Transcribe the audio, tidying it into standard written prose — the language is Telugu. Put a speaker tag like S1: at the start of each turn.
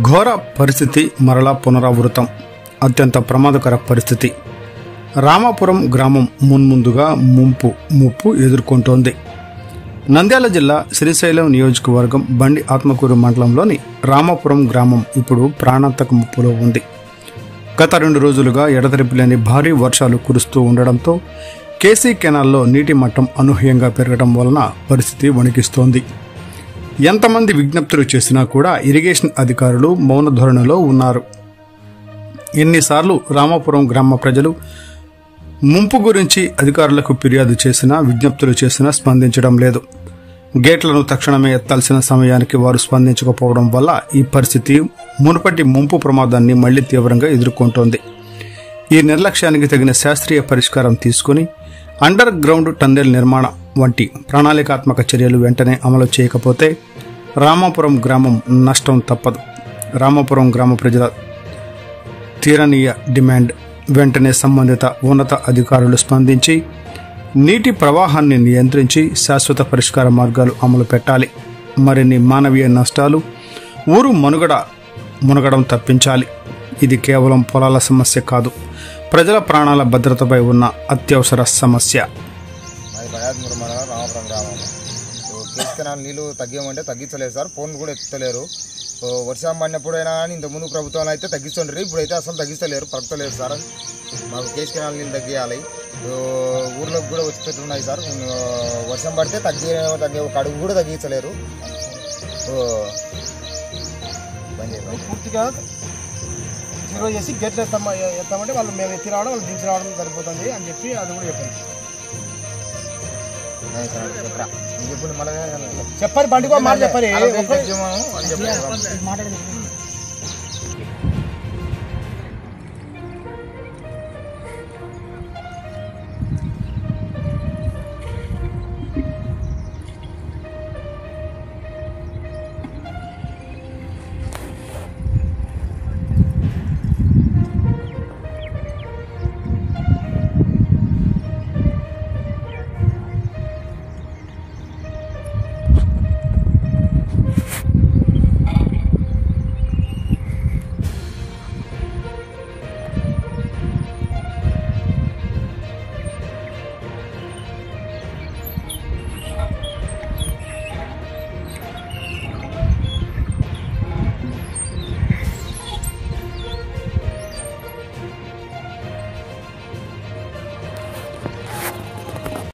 S1: ఘోర పరిస్థితి మరలా పునరావృతం. అత్యంత ప్రమాదకర పరిస్థితి. రామాపురం గ్రామం మున్ముందుగా ముప్పు ఎదుర్కొంటోంది. నంద్యాల జిల్లా శ్రీశైలం నియోజకవర్గం బండి ఆత్మకూరు మండలంలోని రామాపురం గ్రామం ఇప్పుడు ప్రాణాంతక ముప్పులో ఉంది. గత 2 రోజులుగా ఎడతెరిపిలేని భారీ వర్షాలు కురుస్తూ ఉండడంతో కేసీ కెనాల్లో నీటి మట్టం అనూహ్యంగా పెరగడం వలన పరిస్థితి వణికిస్తోంది. ఎంతమంది విజ్ఞప్తులు చేసినా కూడా ఇరిగేషన్ అధికారులు మౌన ధోరణిలో ఉన్నారు. ఎన్నిసార్లు రామాపురం గ్రామ ప్రజలు ముంపు గురించి అధికారులకు ఫిర్యాదు చేసినా, విజ్ఞప్తులు చేసినా స్పందించడం లేదు. గేట్లను తక్షణమే ఎత్తాల్సిన సమయానికి వారు స్పందించకపోవడం వల్ల ఈ పరిస్థితి మునుపటి ముంపు ప్రమాదాన్ని మళ్లీ తీవ్రంగా ఎదుర్కొంటోంది. ఈ నిర్లక్ష్యానికి తగిన శాస్త్రీయ పరిష్కారం తీసుకుని అండర్ గ్రౌండ్ టన్నెల్ నిర్మాణం వంటి ప్రణాళికాత్మక చర్యలు వెంటనే అమలు చేయకపోతే రామాపురం గ్రామం నష్టం తప్పదు. రామాపురం గ్రామ ప్రజల తీరనీయ డిమాండ్ వెంటనే సంబంధిత ఉన్నత అధికారులు స్పందించి నీటి ప్రవాహాన్ని నియంత్రించి శాశ్వత పరిష్కార మార్గాలు అమలు పెట్టాలి. మరిన్ని మానవీయ నష్టాలు, ఊరు మునగడం తప్పించాలి. ఇది కేవలం పొలాల సమస్య కాదు, ప్రజల ప్రాణాల భద్రతపై ఉన్న అత్యవసర సమస్య.
S2: రామాపురం గ్రామం కేసీఆర్ నీళ్లు తగ్గమంటే తగ్గించలేదు సార్. ఫోన్ కూడా ఎత్తలేరు. వర్షం పడినప్పుడైనా కానీ ఇంతకుముందు ప్రభుత్వంలో అయితే తగ్గిస్తుండ్రు, ఇప్పుడైతే అసలు తగ్గిస్తలేరు, పరగతలేరు సార్. మాకు కేసీఆర్ నీళ్ళు తగ్గియాలి. ఊర్లోకి కూడా వచ్చేట్టున్నాయి సార్. వర్షం పడితే తగ్గే ఒక అడుగు కూడా తగ్గించలేరు.
S3: పూర్తిగా జీరో చేసి గేట్లు ఎత్తామంటే వాళ్ళు మేము ఎత్తి రావడం, వాళ్ళు దించి రావడం సరిపోతుంది అని చెప్పి అది కూడా చెప్పారు. చెప్పండి, బండి కూడా మాట చెప్పారు.